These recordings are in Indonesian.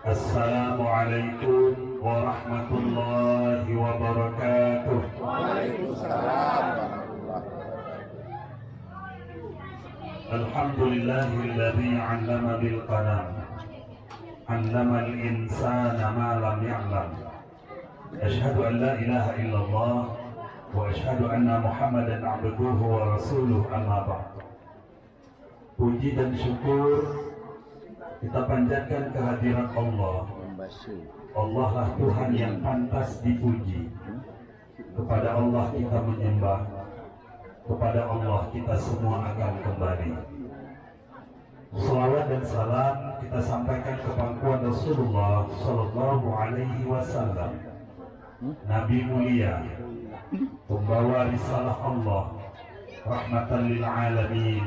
Assalamualaikum warahmatullahi wabarakatuh. Waalaikumsalam. Alhamdulillahilladzi 'allama bil qalam, 'allamal insana ma lam ya'lam. Asyhadu an la ilaha illallah wa asyhadu anna Muhammadan 'abduhu wa rasuluh, amma ba'd. Puji dan syukur kita panjatkan kehadirat Allah. Allah lah Tuhan yang pantas dipuji. Kepada Allah kita menyembah, kepada Allah kita semua akan kembali. Salawat dan salam kita sampaikan ke pangkuan Rasulullah Sallallahu Alaihi Wasallam, Nabi mulia, pembawa risalah Allah, rahmatan lil alamin,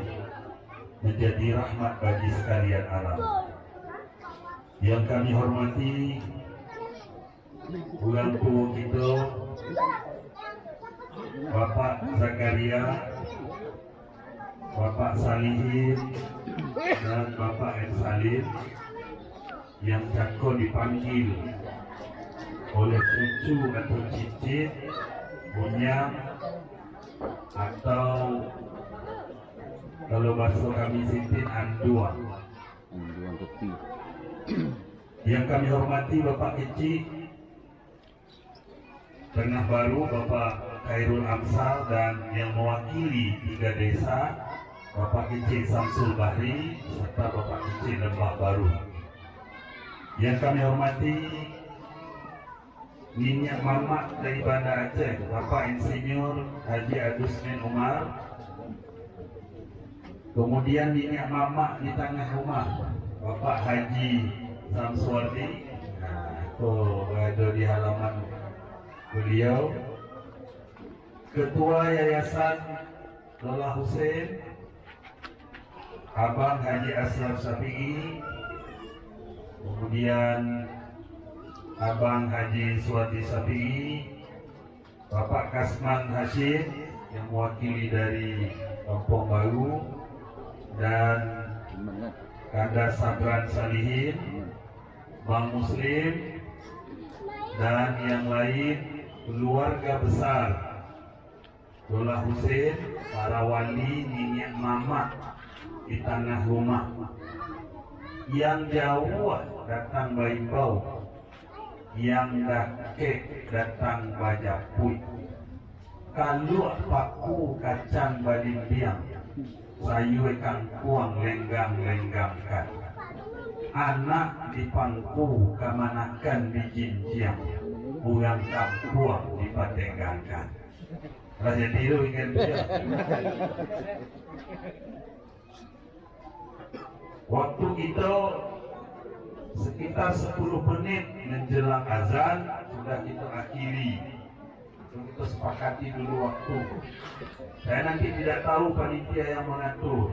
menjadi rahmat bagi sekalian alam. Yang kami hormati ulang tua kita Bapak Zakaria, Bapak Salihin, dan Bapak Ed Salim yang cakap dipanggil oleh cucu atau cicit, bunyam, atau kalau bahasa kami sintin anduan kopi. Yang kami hormati Bapak Kecil Tengah Baru, Bapak Khairul Amsal, dan yang mewakili 3 desa, Bapak Kecil Samsul Bahri, serta Bapak Kecil Lembah Baru. Yang kami hormati Minyak Mamak dari Banda Aceh, Bapak Insinyur Haji Adusmin Umar. Kemudian Minyak Mamak di tengah rumah, Bapak Haji Samswardi. Itu ada di halaman beliau. Ketua Yayasan Lola Hussein, Abang Haji Ashraf Syafi'i. Kemudian Abang Haji Suwati Syafi'i, Bapak Kasman Hashim yang mewakili dari Kampung Baru, dan Kanda Sabran Salihin, Bang Muslim, dan yang lain keluarga besar Lola Hussein, para wali Minyak Mamak di tengah rumah. Yang jauh datang Baimbau, yang dakek datang Bajapui, kalau paku kacang Balimbiang, sayur kangkuang lenggang-lenggangkan, anak di pangku kamanakan di jinjiang, urang kampuang dipatenggakan. Raja tiru ingin dia. Waktu kita sekitar 10 menit menjelang azan sudah kita akhiri. Kita sepakati dulu waktu. Saya nanti tidak tahu panitia yang mengatur.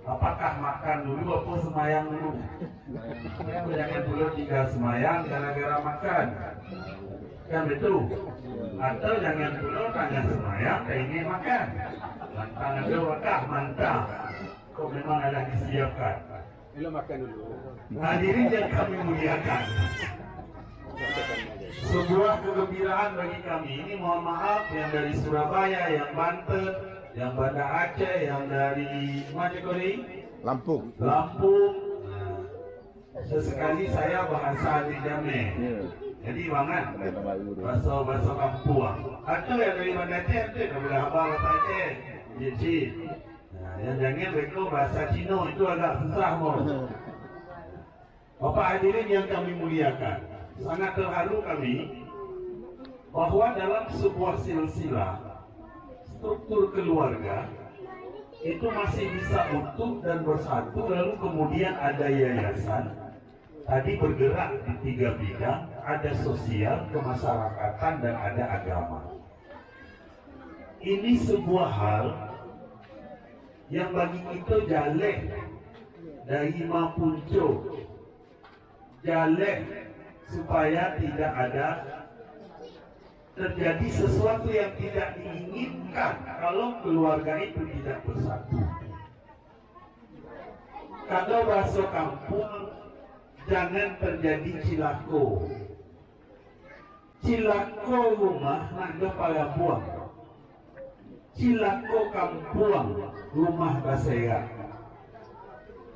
Apakah makan dulu atau semayang dulu? Jangan dulu 3 semayang gara-gara makan. Kan betul? Atau jangan dulu tanya semayang ingin makan. Lantang ada wakah mantap. Kok memang ada disiapkan. Bila makan dulu. Hadirin yang kami muliakan, sebuah kegembiraan bagi kami. Ini mohon maaf yang dari Surabaya, yang Banten, yang Banda Aceh, yang dari Lampung. Lampung. Sesekali saya bahasa di Jameh. Jadi banget bahasa kampung. Ada yang dari Banda Aceh, ada yang dari bahasa Aceh. Jadi, yang jangan mereka bahasa Cina itu agak susah mau. Bapak hadirin yang kami muliakan, sangat terharu kami bahwa dalam sebuah silsilah struktur keluarga itu masih bisa utuh dan bersatu, lalu kemudian ada yayasan tadi bergerak di 3 bidang, ada sosial, kemasyarakatan, dan ada agama. Ini sebuah hal yang bagi kita jaleh dari Mapunco, jaleh supaya tidak ada terjadi sesuatu yang tidak diinginkan kalau keluarga itu tidak bersatu. Kalau bahasa kampung, jangan terjadi cilako. Cilako rumah nak do para buang. Cilako kampung rumah basera.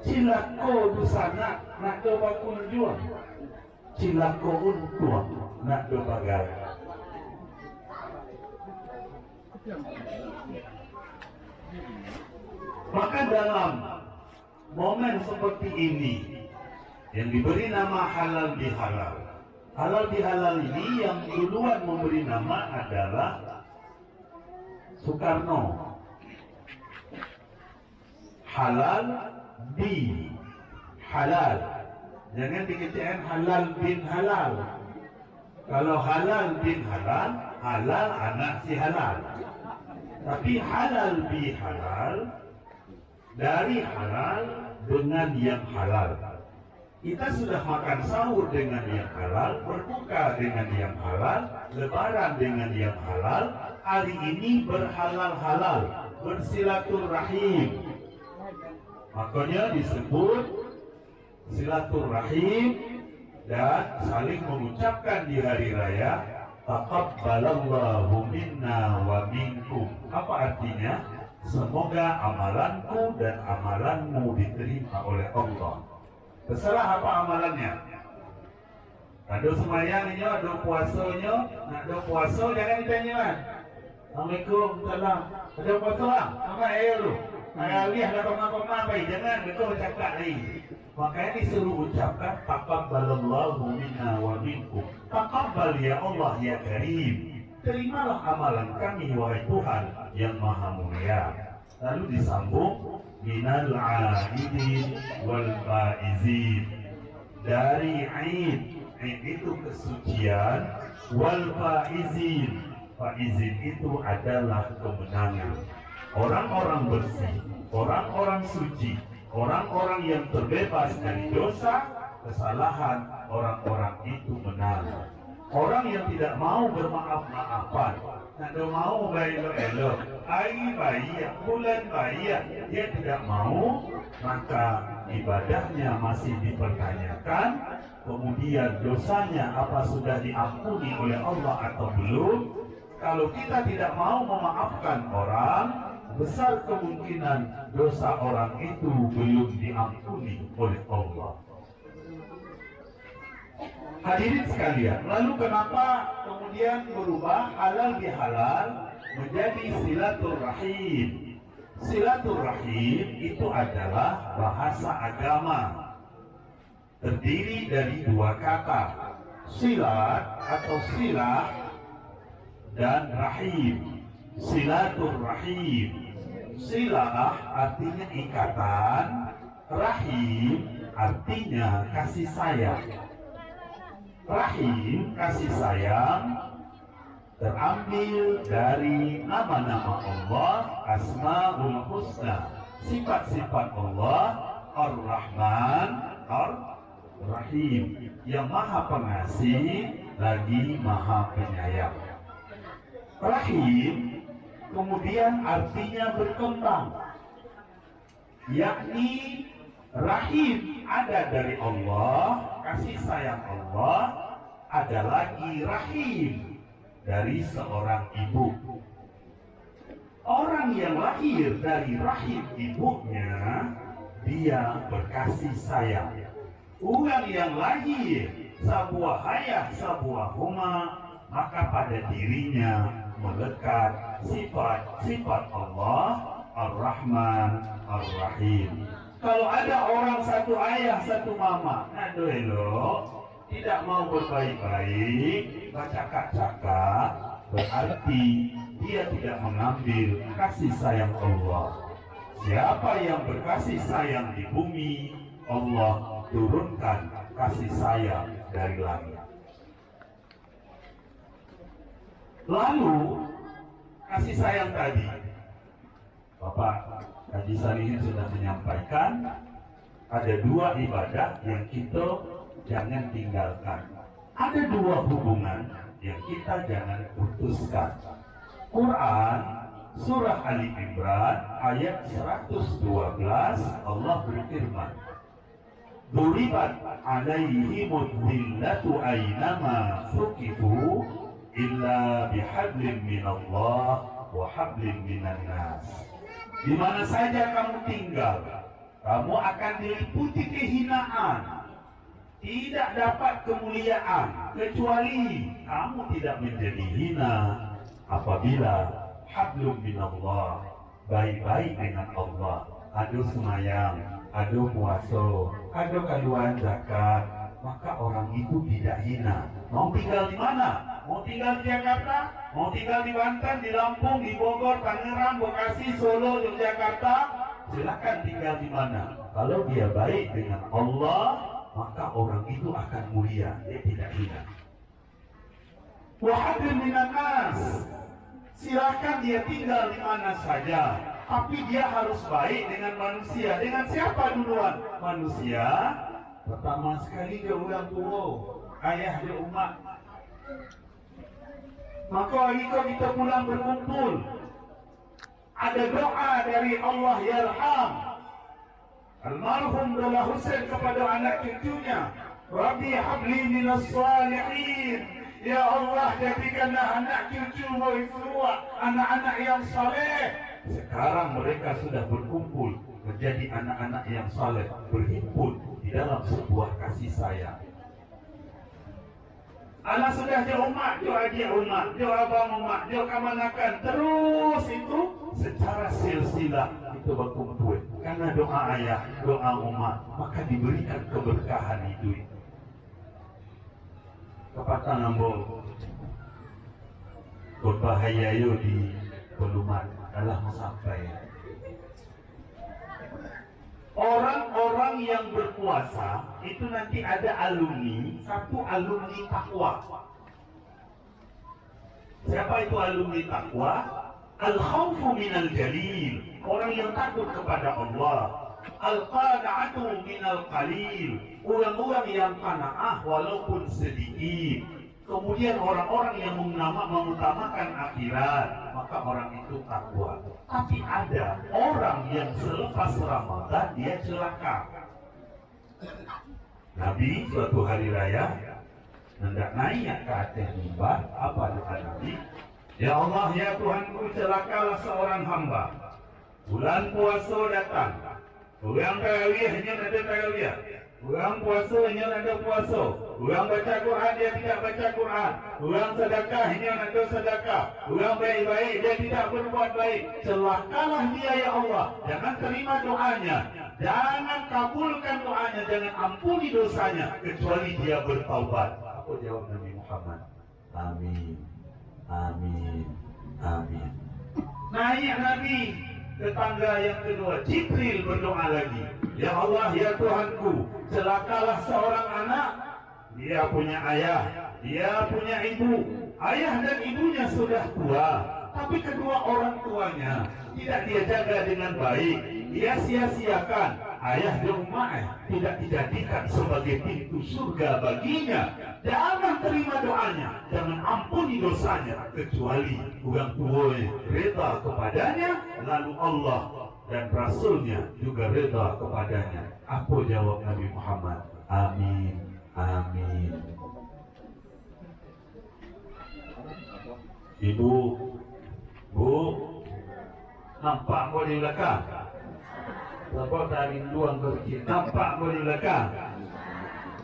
Cilako dusana nak do bakunjuang. Cilako untuang nak do bagai. Maka dalam momen seperti ini yang diberi nama halal bihalal. Halal bihalal ini yang duluan memberi nama adalah Soekarno. Halal bi halal. Jangan dikatakan halal bin halal. Kalau halal bin halal, halal anak si halal. Tapi halal bi halal, dari halal dengan yang halal. Kita sudah makan sahur dengan yang halal, berbuka dengan yang halal, lebaran dengan yang halal. Hari ini berhalal-halal, bersilaturahim. Makanya disebut silaturahim dan saling mengucapkan di hari raya taqabbalallahu minna wa minkum. Apa artinya? Semoga amalanku dan amalanmu diterima oleh Allah. Terserah apa amalannya. Ada semayangnya, ada puasanya, nak ada puasa jangan ditanya. Assalamualaikum, salam. Ada puasa lah, apa air lu? Lihat ada koma-koma baik, jangan betul cakap lagi. Makanya disuruh ucapkan taqabbalallahu minna wa minkum. Taqabbal ya Allah ya Karim. Terimalah amalan kami wahai Tuhan yang Maha Mulia. Lalu disambung minal aidin wal faizin. Dari Aid itu kesucian, wal faizin. Faizin itu adalah kemenangan. Orang-orang bersih, orang-orang suci, orang-orang yang terbebas dari dosa, kesalahan, orang-orang itu menang. Orang yang tidak mau bermaaf-maafan, tidak mau elok-elok, hari baik, bulan baik, dia tidak mau, maka ibadahnya masih dipertanyakan. Kemudian dosanya apa sudah diampuni oleh Allah atau belum? Kalau kita tidak mau memaafkan orang, besar kemungkinan dosa orang itu belum diampuni oleh Allah. Hadirin sekalian, lalu kenapa kemudian berubah halal bihalal menjadi silaturahim? Silaturahim itu adalah bahasa agama, terdiri dari dua kata, silat atau silah dan rahim. Silaturahim, silah artinya ikatan, rahim artinya kasih sayang. Rahim, kasih sayang, terambil dari nama-nama Allah, Asmaul Husna, sifat-sifat Allah, Ar-Rahman, Ar-Rahim, yang Maha Pengasih lagi Maha Penyayang. Rahim kemudian artinya berkembang, yakni rahim ada dari Allah, kasih sayang Allah, ada lagi rahim dari seorang ibu. Orang yang lahir dari rahim ibunya, dia berkasih sayang. Orang yang lahir sebuah ayah, sebuah huma, maka pada dirinya melekat sifat-sifat Allah, Ar-Rahman, Ar-Rahim. Kalau ada orang satu ayah, satu mama, aduh elok, tidak mau berbaik-baik, bercakap-cakap, berarti dia tidak mengambil kasih sayang Allah. Siapa yang berkasih sayang di bumi, Allah turunkan kasih sayang dari langit. Lalu kasih sayang tadi, Bapak Haji Salihin sudah menyampaikan, ada dua ibadah yang kita jangan tinggalkan. Ada dua hubungan yang kita jangan putuskan. Quran surah Ali Imran ayat 112, Allah berfirman, duribat alaihimud dhillatu aynama suqifu illa bihablin minallah wa hablin minan nas. Di mana saja kamu tinggal, kamu akan diliputi kehinaan, tidak dapat kemuliaan kecuali kamu tidak menjadi hina apabila hablum minallah, baik-baik dengan Allah, adu semayang, adu puasa, adu kaduan zakat, maka orang itu tidak hina. Mau tinggal di mana? Mau tinggal di Jakarta? Mau tinggal di Banten, di Lampung, di Bogor, Tangerang, Bekasi, Solo, Yogyakarta? Silakan tinggal di mana. Kalau dia baik dengan Allah, maka orang itu akan mulia, dia tidak hina. Wahadun minan nas, silakan dia tinggal di mana saja, tapi dia harus baik dengan manusia. Dengan siapa duluan? Manusia. Pertama sekali dia orang tua, ayah dia umat. Maka hari itu kita pulang berkumpul, ada doa dari Allah Yarham almarhum Dullah Husain kepada anak cucunya, Rabbi habli minas salihin, ya Allah jadikanlah anak cucumu semua anak-anak yang saleh. Sekarang mereka sudah berkumpul menjadi anak-anak yang saleh, berhimpun di dalam sebuah kasih sayang. Anak sudah dia umat, dia adik umat, dia abang umat, dia kamanakan, terus itu secara silsilah itu berkumpul. Karena doa ayah, doa umat, maka diberikan keberkahan itu. Kepatah nambah berbahaya yo di pelumat adalah sampai orang-orang yang berpuasa itu nanti ada alumni, satu alumni takwa. Siapa itu alumni takwa? Al-khawfu minal jalil, orang yang takut kepada Allah. Al-qana'atu minal qalil, orang-orang yang qana'ah walaupun sedikit. Kemudian orang-orang yang mengutamakan akhirat, maka orang itu takwa. Tapi ada orang yang selepas Ramadan dia celaka. Nabi suatu hari raya hendak naik ke atas mimbar, apa doa Nabi? Ya Allah, ya Tuhanku, celakalah seorang hamba. Bulan puasa datang, orang tarawih hanya ada tarawih, orang puasa hanya ada puasa, orang baca Quran dia tidak baca Quran, orang sedekah hanya ada sedekah, orang baik-baik dia tidak berbuat baik. Celakalah dia ya Allah, jangan terima doanya, jangan kabulkan doanya, jangan ampuni dosanya kecuali dia bertaubat. Apa jawab Nabi Muhammad? Amin, amin, amin. Naik Nabi ke tangga yang kedua, Jibril berdoa lagi, ya Allah, ya Tuhanku, celakalah seorang anak, dia punya ayah, dia punya ibu, ayah dan ibunya sudah tua, tapi kedua orang tuanya tidak dia jaga dengan baik, dia sia-siakan, ayah dan umat tidak dijadikan sebagai pintu surga baginya. Jangan terima doanya, jangan ampuni dosanya kecuali orang tuanya reda kepadanya, lalu Allah dan Rasulnya juga reda kepadanya. Apa jawab Nabi Muhammad? Amin, amin. Ibu, Bu, nampak boleh di belakang? Nampak tarik luang kecil, nampak boleh di belakang?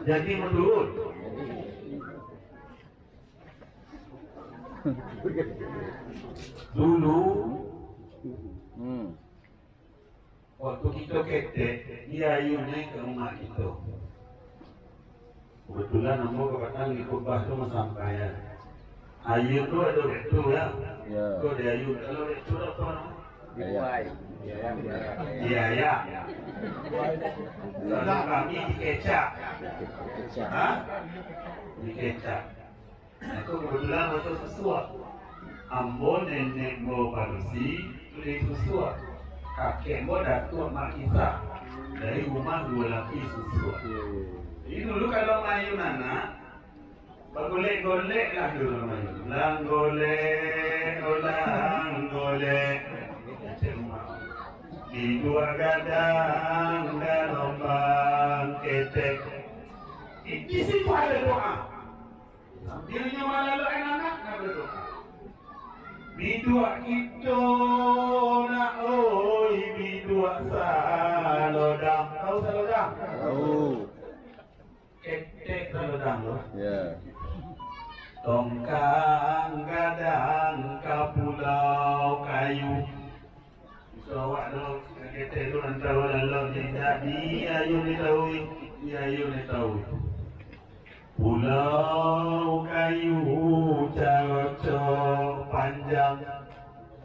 Jadi menurut dulu waktu kita ketek, dia ayu naik ke rumah kita. Kebetulan nombor kebatan di khutbah itu sampai ya. Ayu tu ada rektor ya. Tu ada ayu. Kalau rektor apa nama? Iya ya. Karena kami dikecak. Hah? Dikecak. Itu kebetulan waktu sesuatu. Ambo nenek mo parusi tulis sesuatu. Kakek mo datuk mak Isa dari rumah 2 lapis sesuatu. Ini dulu kalau mayu anak, bergolek-golek lah dulu mayu. Lang golek, ulang golek. di dua gadang dan lombang ketek. Di situ ada doa. Sambilnya malah lo anak berdoa. Bidua itu nak oi bidua salodang. Tahu salodang? Tahu. Ketek salodang lo. Ya. Tongkang gadang ke pulau kayu. Awak tu ketek tu antara dalam jadi ayu ni tahu, ayu ni tahu. Pulau kayu cocok panjang,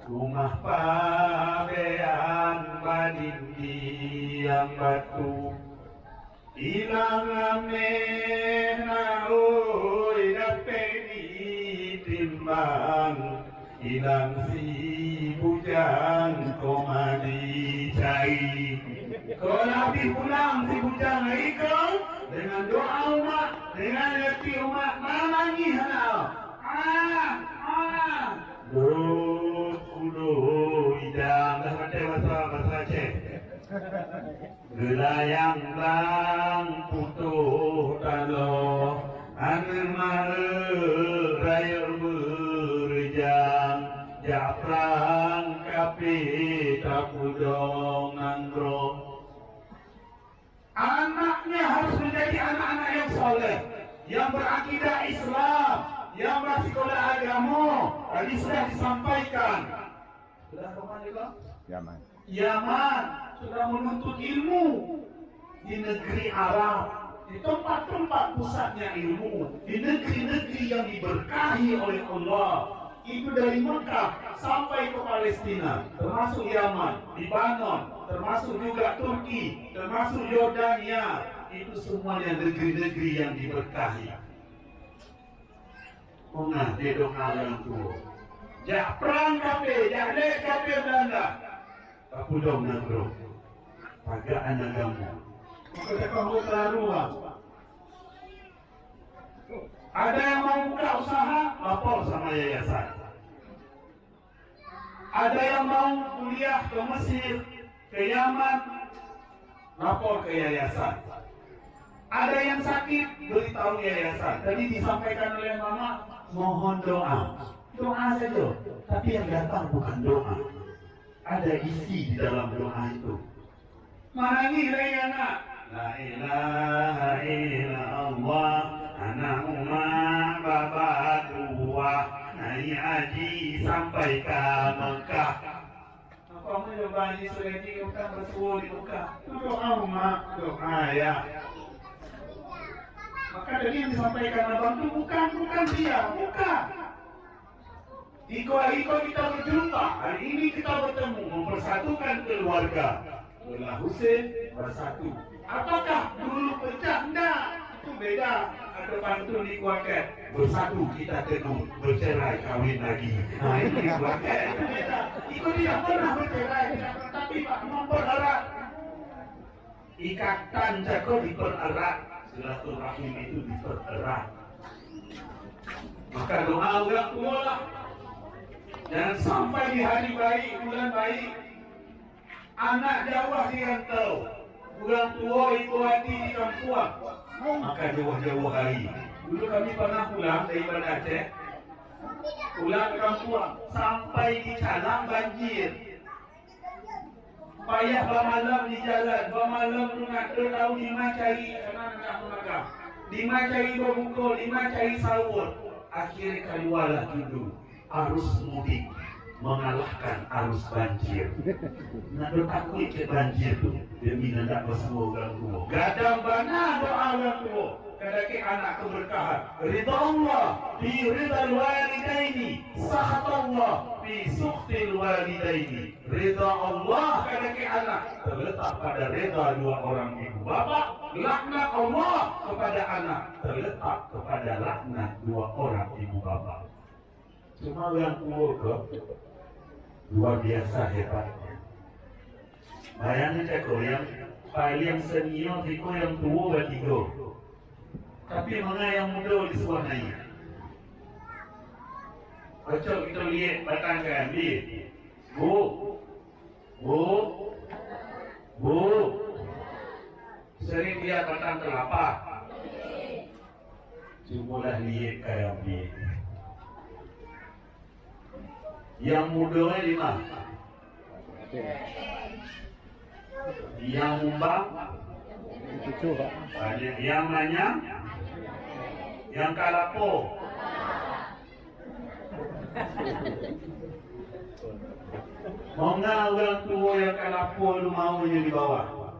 rumah pabean badindi yang batu. Ilang ameh na oi dapat ditimbang, ilang si bujang komadi cai. Kalau Nabi pulang si bujang ikut dengan doa umat, dengan hati umat manangi hanau. Kudu idam dah mati bahasa Aceh. Gelayang lang putuh talo, anema raya berjang, japrang kapi takudong anggro. Anaknya harus menjadi anak-anak yang soleh, yang berakidah Islam, yang bersekolah agama. Tadi sudah disampaikan. Sudah kemana juga? Yaman. Yaman sudah menuntut ilmu di negeri Arab, di tempat-tempat pusatnya ilmu, di negeri-negeri yang diberkahi oleh Allah. Itu dari Mekah sampai ke Palestina, termasuk Yaman, Lebanon, termasuk juga Turki, termasuk Yordania. Itu semuanya negeri-negeri yang diberkahi. Mengah dia doa yang tua. Jak perang kape, jak lek kape Belanda. Aku dong nagro. Pagaan agama. Maka kamu kelaruan. Ada yang mau buka usaha, lapor sama yayasan. Ada yang mau kuliah ke Mesir, ke Yaman, lapor ke yayasan. Ada yang sakit, beritahu yayasan. Tadi disampaikan oleh Mama, mohon doa. Doa saja, tapi yang datang bukan doa. Ada isi di dalam doa itu. Manangi anak. La ilaha illallah, anak umat bapak tua, naik haji sampai ke Mekah. Apa mau coba di Sulawesi bukan bersuara di Mekah? Itu doa umat, doa ya. Maka tadi yang disampaikan abang itu bukan dia, bukan. Iko kita berjumpa, hari ini kita bertemu, mempersatukan keluarga. Belah Husain bersatu. Apakah dulu pecah? Enggak, itu beda. Ada pantun di Kuaket, bersatu kita teguh, bercerai kawin lagi. Nah ini di Kuaket, itu beda. Iko tidak pernah bercerai, tapi Pak mempererat. Ikatan jago dipererat, silaturahim itu dipererat. Maka doa orang tua lah. Jangan sampai di hari baik, bulan baik, anak jauh di rantau, orang tua itu hati di kampung, maka jauh-jauh hari. Dulu kami pernah pulang dari Aceh, pulang ke kampung, sampai di Calang banjir. Payah bermalam di jalan, bermalam nak tahu di mana cari, di mana cari berbuka, di mana cari sahur. Akhirnya keluarlah dulu. Arus mudik mengalahkan arus banjir. Nak takut ke banjir tu demi nak bersemua orang tua. Gadang bana doa orang tua. Kadang anak keberkahan. Ridha Allah fi ridal walidaini, sakhat Allah fi sukhtil walidaini. Ridha Allah kadang anak terletak pada ridha dua orang ibu bapa. Laknat Allah kepada anak terletak kepada laknat dua orang ibu bapa. Cuma yang tua ke luar biasa hebatnya. Bayangin cakap yang paling senior itu yang tua bertiga. Tapi mana yang muda di sebuah naik. Kocok kita lihat batang kan, Bu, Bu, sering dia batang kelapa. Cumalah lihat kayak dia. Yang muda lima. Yang mumbang. Yang manyang. Yang kalapo. Mau nggak orang tua yang kalapo lu maunya di bawah?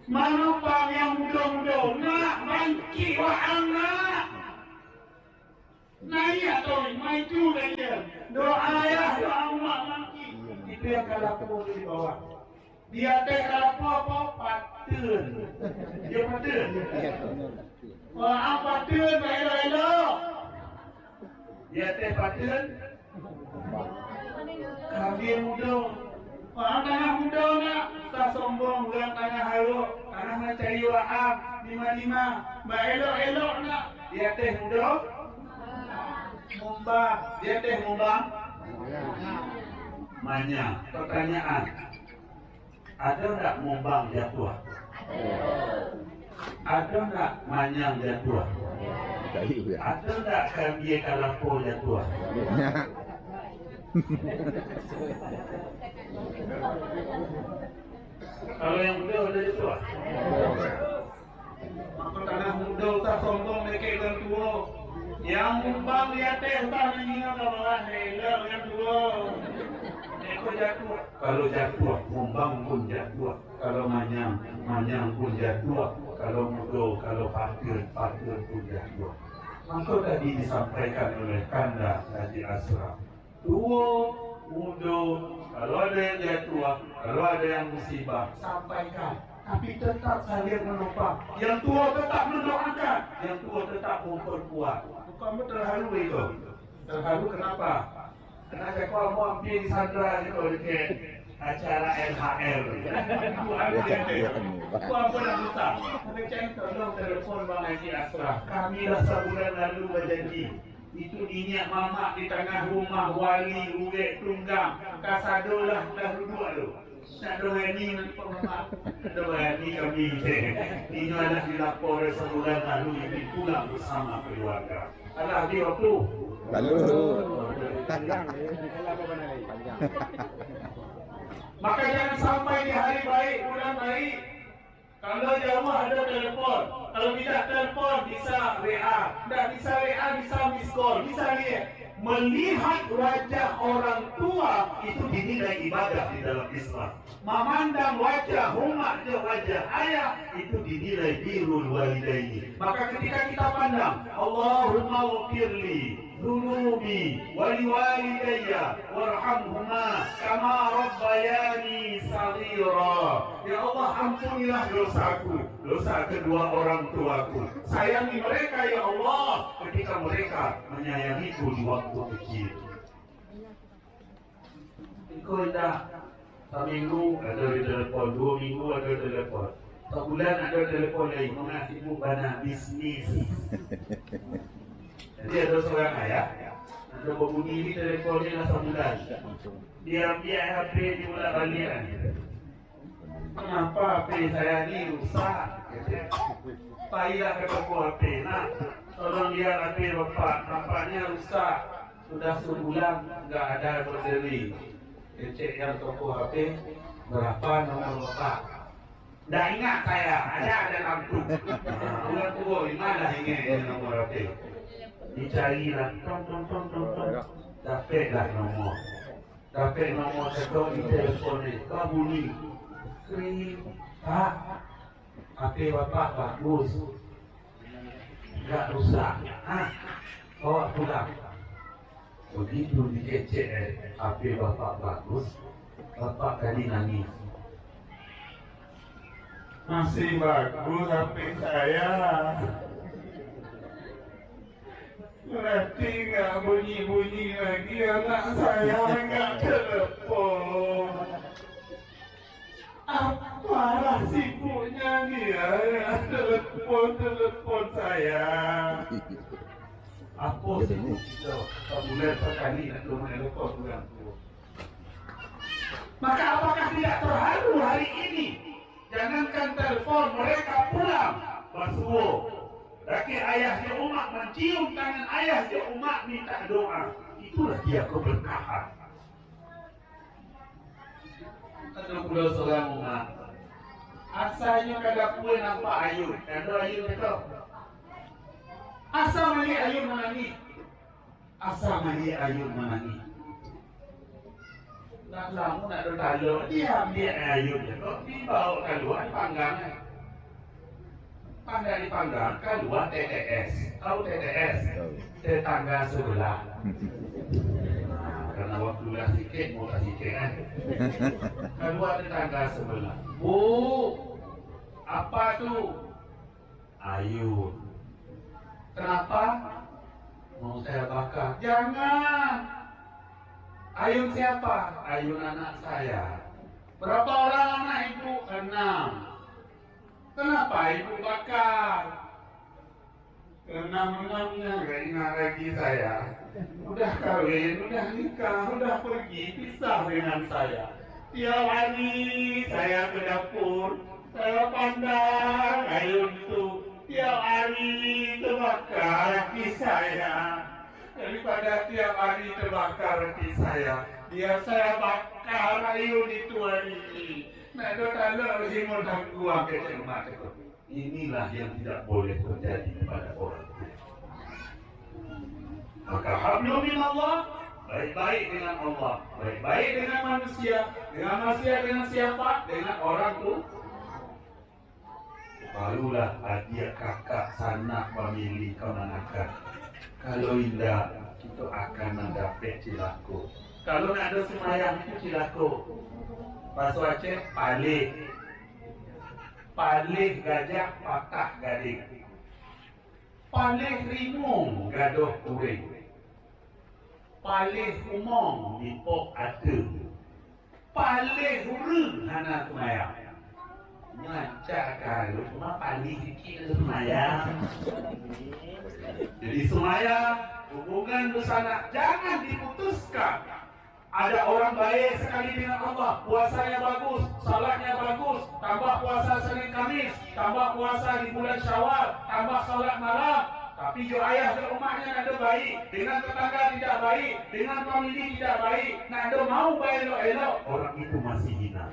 Mana bang yang muda-muda nak bangkit wahang nak. Naik atau maju dia. Doa ayah, doa mak bangkit. Itu yang kalapo di bawah. Dia teh kalapo apa patun. Dia patun. Wah patun elok-elok. Dia teh patun. Kami muda. Orang tanah muda nak, tak sombong, orang tanah haluk, tanah nak cari wa'ab, lima-lima, mbak elok-elok nak, dia teh muda, mumbang, dia teh mumbang, manya. Pertanyaan, ada tak mumbang jatuh? Ada tak manyang jatuh? Ada tak kambie kalapo jatuh? Kalau yang muda udah itu lah. Maka tanah muda tak sombong mereka yang tua. Yang mumbang dia teh tak mengingat ke bawah helak yang tua. Mereka jatuh. Kalau jatuh, mumbang pun jatuh. Kalau manyang pun jatuh. Kalau muda, kalau fakir pun jatuh. Maka tadi disampaikan oleh Kanda Haji Ashraf. Tua, muda, kalau ada yang jatuh, kalau ada yang musibah, sampaikan. Tapi tetap saling menopang. Yang tua tetap mendoakan, yang tua tetap memperkuat. Bukan terharu itu. Terharu kenapa? Kenapa kau mau ambil di Sandra itu dekat acara LHR? Kau apa nak minta? Macam tolong telefon Bang Haji Ashraf. Kami dah sebulan lalu berjanji. Itu dinyak mamak di tengah rumah wali urek tunggang kasado lah dah duduk tu. Tak doani nanti Pak Mamak. Doani kami ini adalah dilapor sebulan lalu ini pulang bersama keluarga. Alah dia waktu Lalu maka jangan sampai di hari baik bulan baik. Kalau jamaah ada telepon, kalau tidak telepon bisa WA, tidak bisa WA bisa miss call, bisa lihat. Melihat wajah orang tua itu dinilai ibadah di dalam Islam. Memandang wajah umat je wajah ayah itu dinilai birrul walidaini. Maka ketika kita pandang Allahumma ghfirli dhunubi waliwalidayya warhamhuma kama rabbayani saghira. Ya Allah, ampunilah dosaku, dosa kedua orang tuaku. Sayangi mereka ya Allah ketika mereka menyayangiku di waktu kecil. Ikut dah. Seminggu ada telepon, 2 minggu ada telepon, sebulan ada telepon lagi. Mengasihmu bana bisnis. Jadi ada seorang ayah, ada berbunyi teleponnya sebulan. Dia ambil HP di mula balik. Kenapa HP saya ni rusak? Payah kata HP nak. Tolong lihat HP bapak, nampaknya rusak. Sudah sebulan enggak ada bateri. Cek yang toko HP berapa nomor bapak? Dah ingat saya, ada lampu. Bulan tua, mana ingat nomor HP? Dicarilah, tong. Dapatlah nomor. Dapat nomor sedang di telefon ni. Kau bunyi. Kering. Pak, HP bapak bagus. Tak rusak. Bawa pulang. Begitu dicek HP bapak bagus, bapak tadi nangis. Masih bagus HP saya. Berarti nggak bunyi-bunyi lagi anak saya nggak telepon. Apalah sibuknya dia telepon saya. Apa sibuk kita? Bulan sekali nak rumah telepon orang tua. Maka apakah tidak terharu hari ini? Jangankan telepon, mereka pulang bersubuh. Laki ayahnya umat mencium tangan ayahnya umat minta doa. Itulah dia keberkahan. Kata pula seorang umat, asalnya kada kue nampak ayun. Ada ayun itu. Asal mali ayun menangis. Asal mali ayun menangis. Nak lamu nak bertalo, dia ambil ayun itu, dibawa keluar panggang. Pandai dipanggang keluar TTS. Tahu TTS? Tetangga sebelah. Karena waktu lah sikit, mau tak sikit kan. Keluar tetangga sebelah. Bu, apa tu? Ayun. Kenapa? Mau saya bakar. Jangan. Ayun siapa? Ayun anak saya. Berapa orang anak ibu? 6. Kenapa ibu bakar? Enam-enamnya gak ingat lagi saya. Udah kawin, udah nikah, udah pergi, pisah dengan saya. Tiap hari saya ke dapur, saya pandang ayun itu. Tiap hari terbakar hati saya. Daripada tiap hari terbakar hati saya, biar saya bakar ayun itu hari ini. Nah, itu kalau himul dan gua kecil mata. Inilah yang tidak boleh terjadi kepada orang. Maka hablum minallah, baik-baik dengan Allah, baik-baik dengan manusia dengan siapa? Dengan orang tu. Barulah adik kakak sanak famili kau manakan. Kalau indah, itu akan mendapat cilaku. Kalau nak ada semayang itu cilaku. Bahasa Aceh, palih gajah patah gading. Palih rimung gaduh kuring. Palih umong dipok ada. Palih hurung hana semayang. Ngacak kalau cuma palih sikit semayang. Jadi semayang, hubungan bersama jangan diputuskan. Ada orang baik sekali dengan Allah, puasanya bagus, salatnya bagus, tambah puasa Senin Kamis, tambah puasa di bulan Syawal, tambah salat malam. Tapi jo ayah dan umatnya ada baik, dengan tetangga tidak baik, dengan famili tidak baik, nak ada mau baik elok-elok, orang itu masih hina.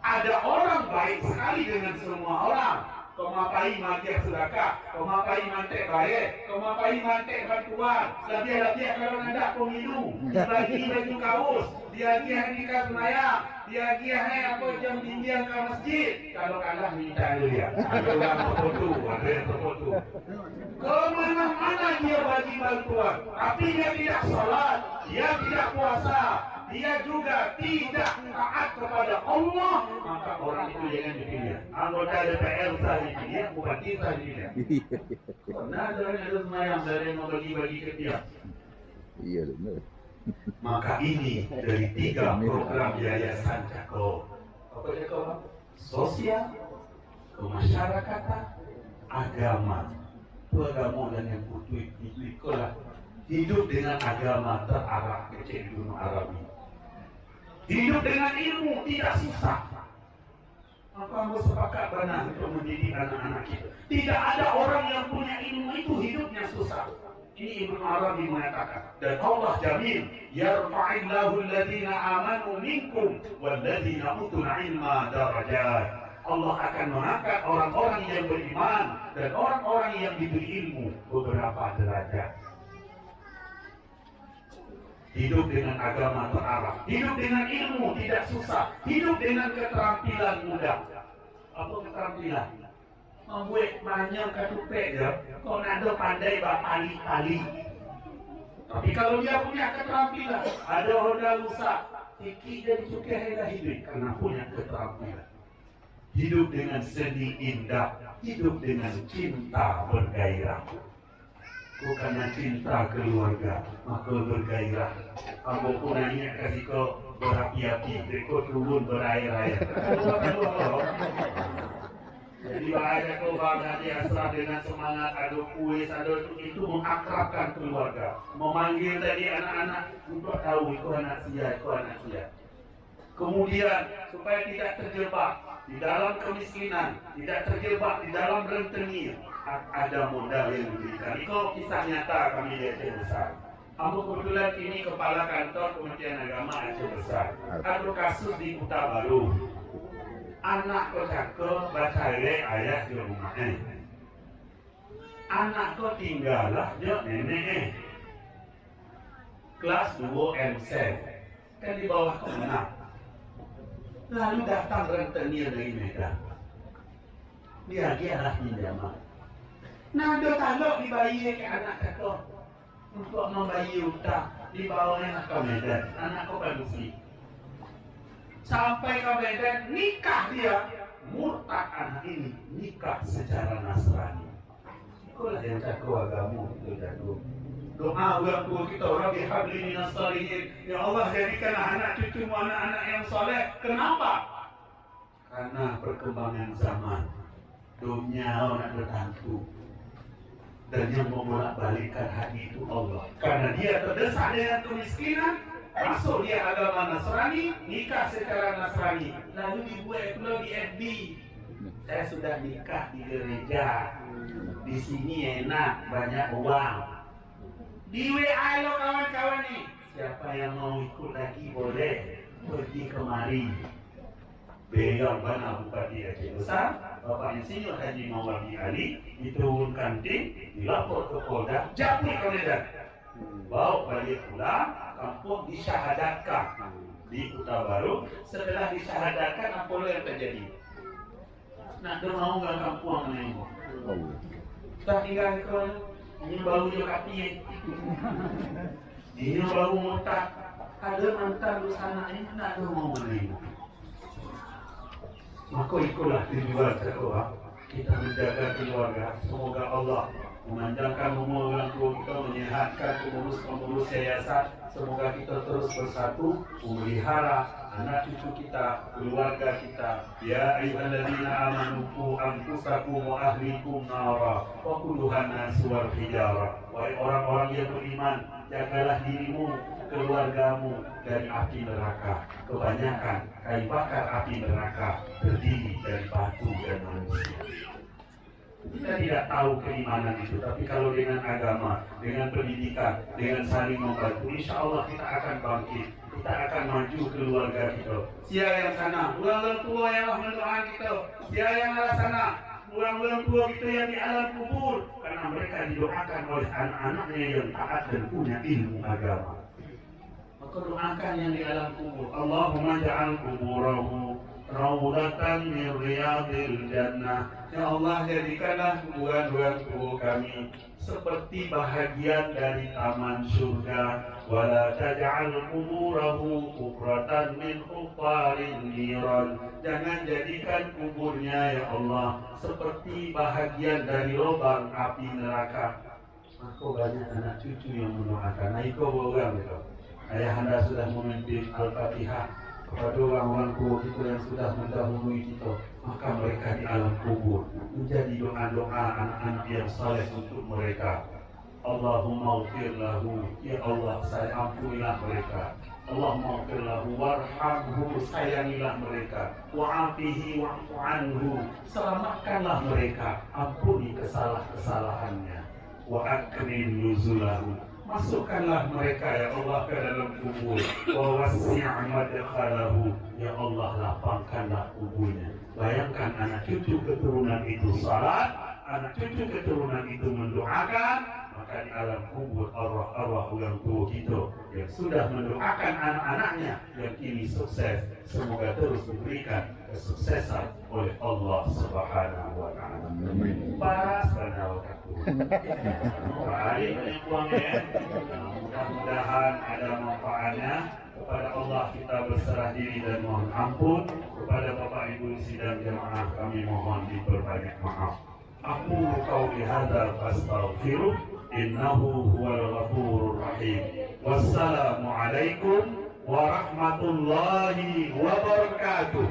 Ada orang baik sekali dengan semua orang. Kau mapai mantek sedekah, kau mapai mantek baik, kau mapai mantek bantuan. Lebih-lebih kalau ada pemilu, dibagi baju kaos, dia nikah semayang, dia apa jam dinding ke masjid. Kalau kalah minta dia, ada orang tertentu, ada yang tertentu. Kemana-mana dia bagi bantuan, tapi dia tidak salat, dia tidak puasa. Dia juga tidak taat kepada Allah, maka orang itu jangan dipilih. Anggota DPR sah dipilih, bupati sah dipilih. Nah, ada semayang dari yang membagi-bagi ke dia. Iya benar. Maka ini dari 3 program Yayasan Cako. Apa Cako? Sosial, kemasyarakatan, agama. Itu agama dan yang putih itu ikolah. Hidup dengan agama terarah kecil di Gunung Arabi. Hidup dengan ilmu tidak susah. Maka aku sepakat benar untuk mendidik anak-anak kita. Tidak ada orang yang punya ilmu itu hidupnya susah. Ini Ibnu Arabi mengatakan. Dan Allah jamin, yarfa'illahu alladhina amanu minkum walladhina utul ilma darajat. Allah akan mengangkat orang-orang yang beriman dan orang-orang yang diberi ilmu beberapa derajat. Hidup dengan agama terarah, hidup dengan ilmu tidak susah, hidup dengan keterampilan mudah. Apa keterampilan? Membuat banyak ketupek je, kau nak ada pandai pali-pali. Tapi kalau dia punya keterampilan, ada honda rusak, sikit jadi cukai dah hidup karena punya keterampilan. Hidup dengan seni indah, hidup dengan cinta bergairah. Bukannya cinta keluarga, maka bergairah. Kamu pun nanya kasih kau berapi-api, kau turun berair-air. Jadi aja kau bangga di asrama dengan semangat, ada kuis, ada itu mengakrabkan keluarga, memanggil tadi anak-anak untuk tahu itu anak sia. Kemudian supaya tidak terjebak di dalam kemiskinan, tidak terjebak di dalam rentenir, ada modal yang diberikan. Itu kisah nyata kami di Aceh Besar. Aku kebetulan ini kepala kantor Kementerian Agama Aceh Besar. Ada kasus di Kuta Baru. Anak kau cakap baca ayah di rumahnya. Anak kau tinggallah di nenek. Kelas 2 MC. Kan di bawah kena. Lalu datang rentenir dari Medan. Dia lah pinjaman. Nah, dia talok dibayar ke anak cakap untuk membayar utang di bawahnya ke Medan. Anak kau bagusi. Sampai ke Medan nikah dia, murtad anak ini nikah secara Nasrani. Itulah yang jago agama itu jago. Doa orang tua kita, Rabbi habli minas shalihin. Ya Allah, jadikanlah anak cucumu anak-anak yang soleh. Kenapa? Karena perkembangan zaman, dunia orang bertantu. Dan yang membolak-balikkan hati itu Allah. Karena dia terdesak dengan kemiskinan, masuk dia agama Nasrani, nikah secara Nasrani, lalu dibuat pula di FB. Saya sudah nikah di gereja, di sini enak, banyak uang. Di WA lo kawan-kawan nih, siapa yang mau ikut lagi boleh pergi kemari. Beliau mana Bupati Aceh Besar, Bapak Insinyur Haji Mawadi Ali, diturunkan tim, dilapor ke Polda, jatuh ke Medan. Bawa balik pulang, kampung disyahadatkan di Kuta Baru. Setelah disyahadatkan, apa yang terjadi? Nak dia mau nggak kampung ni? Tak tinggal ke ini baru juga kapi. Ini baru mutak. Ada mantan busana ini nak dia mau menerima. Maka itulah tujuan sekolah kita menjaga keluarga. Semoga Allah memanjangkan umur orang tua kita, menyehatkan pengurus-pengurus yayasan. Semoga kita terus bersatu memelihara anak cucu kita, keluarga kita. Ya ayyuhalladzina amanu qu anfusakum wa ahlikum nara wa quduhan nasu wal hijarah. Wahai orang-orang yang beriman, jagalah dirimu, keluargamu dari api neraka. Kebanyakan kayu bakar api neraka terdiri dari batu dan manusia. Kita tidak tahu keimanan itu, tapi kalau dengan agama, dengan pendidikan, dengan saling membantu, insya Allah kita akan bangkit, kita akan maju keluarga kita. Siapa yang sana, orang tua yang mendoakan kita. Siapa yang arah sana, orang tua kita yang di alam kubur, karena mereka didoakan oleh anak-anaknya yang taat dan punya ilmu agama. Maka doakan yang di alam kubur. Allahumma ja'al kuburahu raudatan min riyadil jannah. Ya Allah, jadikanlah kuburan-kuburan kubur kami seperti bahagian dari taman surga. Wala taj'al kuburahu kufratan min hufarin niran. Jangan jadikan kuburnya ya Allah seperti bahagian dari lubang api neraka. Maka banyak anak cucu yang mendoakan. Nah, itu orang itu. Ayah anda sudah memimpin Al-Fatihah kepada orang-orang tua kita yang sudah mendahului kita, maka mereka di alam kubur menjadi doa-doa anak-anak yang saleh untuk mereka. Allahumma ighfir lahu, ya Allah saya ampunilah mereka. Allahumma ighfir lahu warhamhu, sayangilah mereka. Wa'afihi wa'fu anhu, selamatkanlah mereka, ampuni kesalahan-kesalahannya. Wa akrim nuzulahu, masukkanlah mereka ya Allah ke dalam kubur. Wa wasi' madkhalahu, ya Allah lapangkanlah kuburnya. Bayangkan anak cucu keturunan itu salat, anak cucu keturunan itu mendoakan, maka di alam kubur arwah-arwah orang tua kita yang sudah mendoakan anak-anaknya yang kini sukses, semoga terus diberikan kesuksesan oleh Allah Subhanahu wa taala. Pas pada waktu hari ini uangnya, mudah-mudahan ada manfaatnya. Kepada Allah kita berserah diri dan mohon ampun. Kepada Bapak Ibu sidang jamaah kami mohon diperbanyak maaf. Aku qauli hadza fastaghfiruh, innahu huwal ghafurur rahim. Wassalamu alaikum warahmatullahi wabarakatuh.